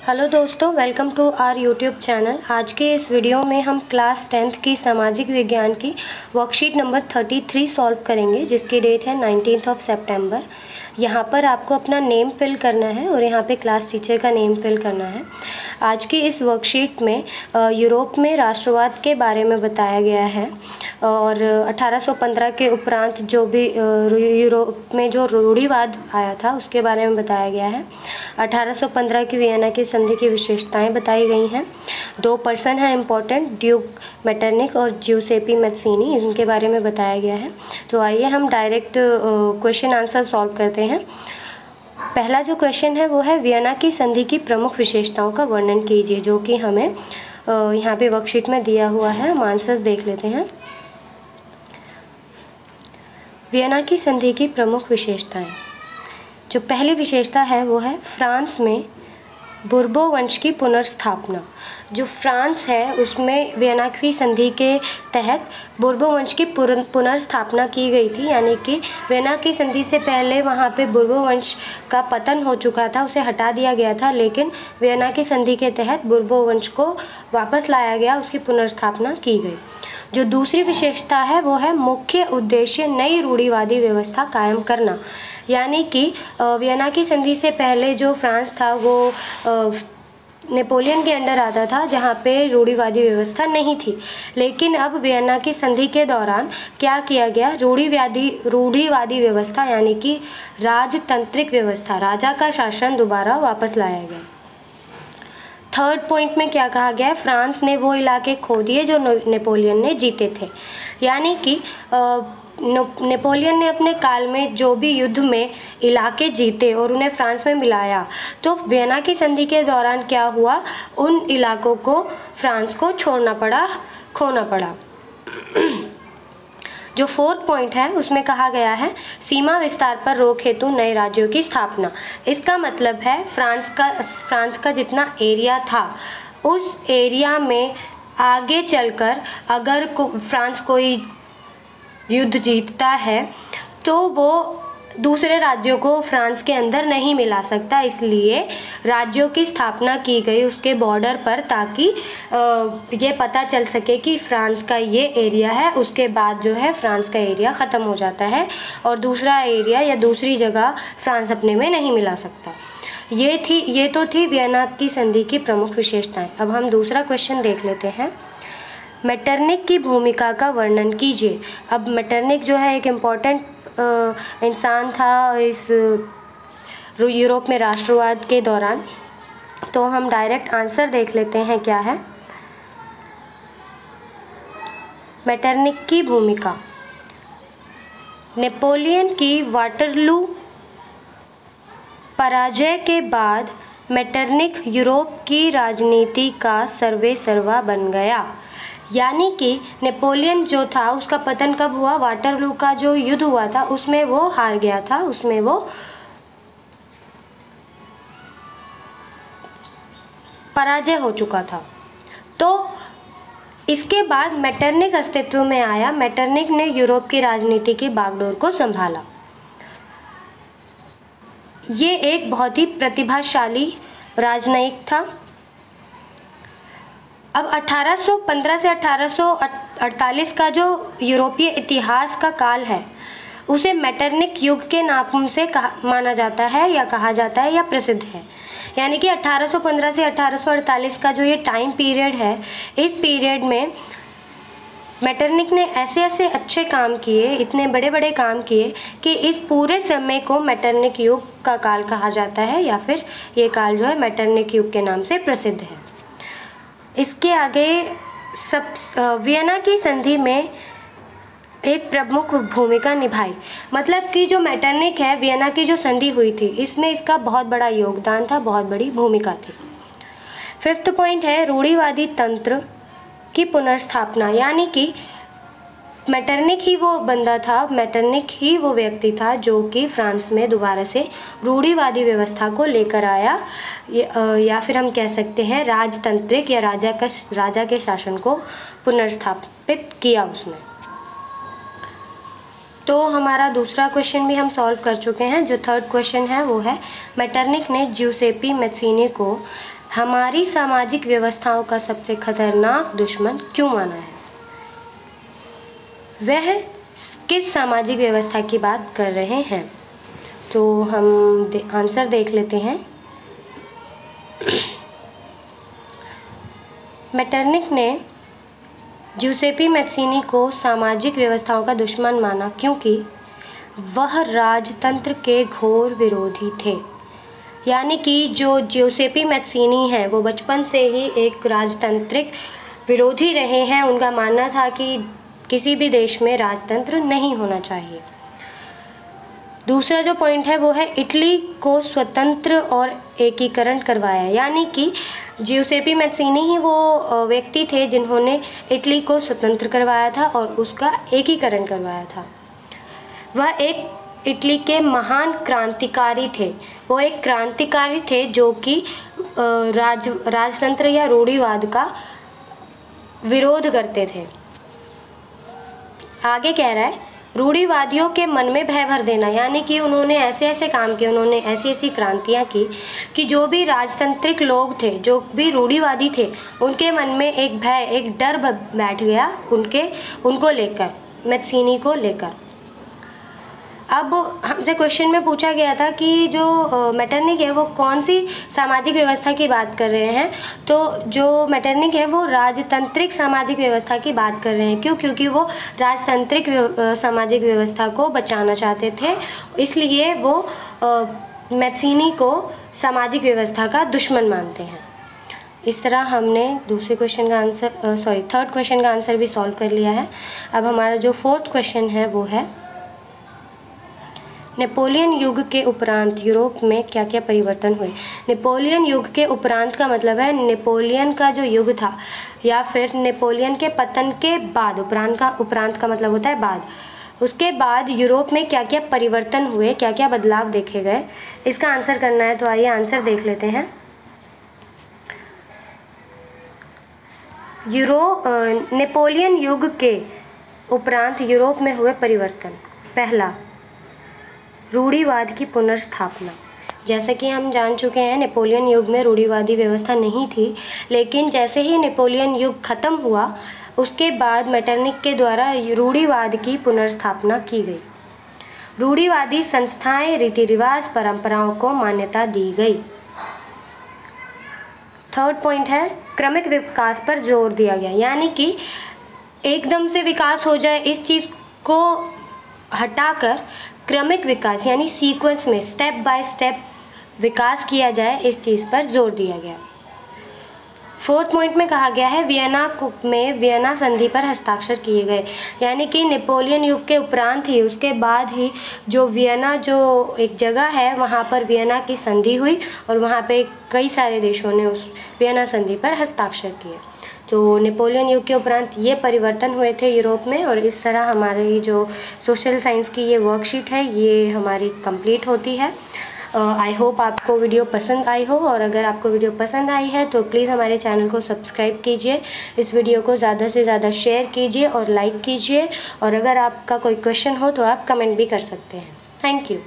Hello दोस्तों, welcome to our YouTube channel. आज के इस वीडियो में हम क्लास 10th की सामाजिक विज्ञान की वर्कशीट नंबर 33 सॉल्व करेंगे, जिसकी डेट है 19 सितंबर। यहाँ पर आपको अपना नेम फिल करना है और यहाँ पे क्लास टीचर का नेम फिल करना है। आज की इस वर्कशीट में यूरोप में राष्ट्रवाद के बारे में बताया गया है और 1815 के उपरांत जो भी यूरोप में जो रूढ़िवाद आया था उसके बारे में बताया गया है। 1815 की वियना की संधि की विशेषताएं बताई गई हैं। 2 पर्सन हैं इम्पोर्टेंट, ड्यूक मेटरनिक और ज्यूसेपी मैत्सिनी, इनके बारे में बताया गया है। तो आइए हम डायरेक्ट क्वेश्चन आंसर सॉल्व करते हैं। पहला जो क्वेश्चन है वो है वियना की संधि की प्रमुख विशेषताओं का वर्णन कीजिए, जो कि हमें यहाँ पे वर्कशीट में दिया हुआ है। हम आंसर्स देख लेते हैं। वियना की संधि की प्रमुख विशेषताएं। जो पहली विशेषता है वो है फ्रांस में बुर्बो वंश की पुनर्स्थापना। जो फ्रांस है उसमें वियना की संधि के तहत बुर्बो वंश की पुनर्स्थापना की गई थी, यानी कि वियना की संधि से पहले वहाँ पे बुर्बो वंश का पतन हो चुका था, उसे हटा दिया गया था, लेकिन वियना की संधि के तहत बुर्बो वंश को वापस लाया गया, उसकी पुनर्स्थापना की गई। जो दूसरी विशेषता है वो है मुख्य उद्देश्य नई रूढ़िवादी व्यवस्था कायम करना, यानी कि वियना की संधि से पहले जो फ्रांस था वो नेपोलियन के अंडर आता था, जहाँ पे रूढ़िवादी व्यवस्था नहीं थी। लेकिन अब वियना की संधि के दौरान क्या किया गया, रूढ़िवादी व्यवस्था यानी कि राजतंत्रिक व्यवस्था, राजा का शासन दोबारा वापस लाया गया। थर्ड पॉइंट में क्या कहा गया है, फ्रांस ने वो इलाके खो दिए जो नेपोलियन ने जीते थे, यानी कि नेपोलियन ने अपने काल में जो भी युद्ध में इलाके जीते और उन्हें फ्रांस में मिलाया, तो वियना की संधि के दौरान क्या हुआ, उन इलाकों को फ्रांस को छोड़ना पड़ा, खोना पड़ा। जो फोर्थ पॉइंट है उसमें कहा गया है सीमा विस्तार पर रोक हेतु नए राज्यों की स्थापना। इसका मतलब है फ्रांस का जितना एरिया था उस एरिया में आगे चलकर अगर फ्रांस कोई युद्ध जीतता है तो वो दूसरे राज्यों को फ्रांस के अंदर नहीं मिला सकता, इसलिए राज्यों की स्थापना की गई उसके बॉर्डर पर, ताकि ये पता चल सके कि फ्रांस का ये एरिया है, उसके बाद जो है फ्रांस का एरिया ख़त्म हो जाता है और दूसरा एरिया या दूसरी जगह फ्रांस अपने में नहीं मिला सकता। ये तो थी वियना की संधि की प्रमुख विशेषताएं। अब हम दूसरा क्वेश्चन देख लेते हैं। मेटरनिक की भूमिका का वर्णन कीजिए। अब मेटरनिक जो है एक इम्पॉर्टेंट इंसान था इस यूरोप में राष्ट्रवाद के दौरान। तो हम डायरेक्ट आंसर देख लेते हैं क्या है। मेटरनिक की भूमिका। नेपोलियन की वाटरलू पराजय के बाद मेटरनिक यूरोप की राजनीति का सर्वेसर्वा बन गया, यानी कि नेपोलियन जो था उसका पतन कब हुआ, वाटरलू का जो युद्ध हुआ था उसमें वो हार गया था, उसमें वो पराजय हो चुका था। तो इसके बाद मेटरनिक अस्तित्व में आया। मेटरनिक ने यूरोप की राजनीति की बागडोर को संभाला। ये एक बहुत ही प्रतिभाशाली राजनयिक था। अब 1815 से 1848 का जो यूरोपीय इतिहास का काल है उसे मेटरनिक युग के नाम से माना जाता है या कहा जाता है या प्रसिद्ध है, यानी कि 1815 से 1848 का जो ये टाइम पीरियड है, इस पीरियड में मेटरनिक ने ऐसे ऐसे अच्छे काम किए, इतने बड़े बड़े काम किए कि इस पूरे समय को मेटरनिक युग का काल कहा जाता है, या फिर ये काल जो है मेटरनिक युग के नाम से प्रसिद्ध है। इसके आगे वियना की संधि में एक प्रमुख भूमिका निभाई, मतलब कि जो मेटरनिक है, वियना की जो संधि हुई थी इसमें इसका बहुत बड़ा योगदान था, बहुत बड़ी भूमिका थी। फिफ्थ पॉइंट है रूढ़िवादी तंत्र की पुनर्स्थापना, यानी कि मेटरनिक ही वो बंदा था, मेटरनिक ही वो व्यक्ति था जो कि फ्रांस में दोबारा से रूढ़िवादी व्यवस्था को लेकर आया, या फिर हम कह सकते हैं राजतंत्रिक या राजा के शासन को पुनर्स्थापित किया उसने। तो हमारा दूसरा क्वेश्चन भी हम सॉल्व कर चुके हैं। जो थर्ड क्वेश्चन है वो है मेटरनिक ने ज्यूसेपी मैत्सिनी को हमारी सामाजिक व्यवस्थाओं का सबसे खतरनाक दुश्मन क्यों माना है? वह किस सामाजिक व्यवस्था की बात कर रहे हैं? तो हम आंसर देख लेते हैं। मेटरनिक ने ज्यूसेपी मैत्सिनी को सामाजिक व्यवस्थाओं का दुश्मन माना क्योंकि वह राजतंत्र के घोर विरोधी थे। यानी कि जो ज्यूसेपी मैत्सिनी हैं वो बचपन से ही एक राजतांत्रिक विरोधी रहे हैं। उनका मानना था कि किसी भी देश में राजतंत्र नहीं होना चाहिए। दूसरा जो पॉइंट है वो है इटली को स्वतंत्र और एकीकरण करवाया। यानी कि ज्यूसेपी मैत्सिनी ही वो व्यक्ति थे जिन्होंने इटली को स्वतंत्र करवाया था और उसका एकीकरण करवाया था। वह एक इटली के महान क्रांतिकारी थे। वो एक क्रांतिकारी थे जो कि राजतंत्र या रूढ़िवाद का विरोध करते थे। आगे कह रहा है रूढ़िवादियों के मन में भय भर देना। यानी कि उन्होंने ऐसे ऐसे काम किए, उन्होंने ऐसी ऐसी क्रांतियाँ की कि जो भी राजतांत्रिक लोग थे, जो भी रूढ़िवादी थे, उनके मन में एक भय, एक डर बैठ गया उनको लेकर, मैत्सिनी को लेकर। अब हमसे क्वेश्चन में पूछा गया था कि जो मेटरनिक है वो कौन सी सामाजिक व्यवस्था की बात कर रहे हैं। तो जो मेटरनिक है वो राजतांत्रिक सामाजिक व्यवस्था की बात कर रहे हैं। क्यों? क्योंकि वो राजतांत्रिक सामाजिक व्यवस्था को बचाना चाहते थे, इसलिए वो मैत्सिनी को सामाजिक व्यवस्था का दुश्मन मानते हैं। इस तरह हमने थर्ड क्वेश्चन का आंसर भी सॉल्व कर लिया है। अब हमारा जो फोर्थ क्वेश्चन है वो है नेपोलियन युग के उपरांत यूरोप में क्या क्या परिवर्तन हुए। नेपोलियन युग के उपरांत का मतलब है नेपोलियन का जो युग था या फिर नेपोलियन के पतन के बाद। उपरांत का मतलब होता है बाद। उसके बाद यूरोप में क्या क्या परिवर्तन हुए, क्या क्या बदलाव देखे गए, इसका आंसर करना है। तो आइए आंसर देख लेते हैं। नेपोलियन युग के उपरांत यूरोप में हुए परिवर्तन। पहला, रूढ़िवाद की पुनर्स्थापना। जैसा कि हम जान चुके हैं नेपोलियन युग में रूढ़िवादी व्यवस्था नहीं थी, लेकिन जैसे ही नेपोलियन युग ख़त्म हुआ उसके बाद मेटरनिक के द्वारा रूढ़िवाद की पुनर्स्थापना की गई। रूढ़िवादी संस्थाएं, रीति रिवाज, परंपराओं को मान्यता दी गई। थर्ड पॉइंट है क्रमिक विकास पर जोर दिया गया। यानी कि एकदम से विकास हो जाए इस चीज़ को हटाकर क्रमिक विकास यानी सीक्वेंस में स्टेप बाय स्टेप विकास किया जाए, इस चीज़ पर जोर दिया गया। फोर्थ पॉइंट में कहा गया है वियना संधि पर हस्ताक्षर किए गए। यानी कि नेपोलियन युग के उपरांत ही, उसके बाद ही जो वियना जो एक जगह है वहाँ पर वियना की संधि हुई और वहाँ पे कई सारे देशों ने उस वियना संधि पर हस्ताक्षर किए। तो नेपोलियन युग के उपरांत ये परिवर्तन हुए थे यूरोप में। और इस तरह हमारी जो सोशल साइंस की ये वर्कशीट है ये हमारी कंप्लीट होती है। आई होप आपको वीडियो पसंद आई हो, और अगर आपको वीडियो पसंद आई है तो प्लीज़ हमारे चैनल को सब्सक्राइब कीजिए, इस वीडियो को ज़्यादा से ज़्यादा शेयर कीजिए और लाइक कीजिए। और अगर आपका कोई क्वेश्चन हो तो आप कमेंट भी कर सकते हैं। Thank you.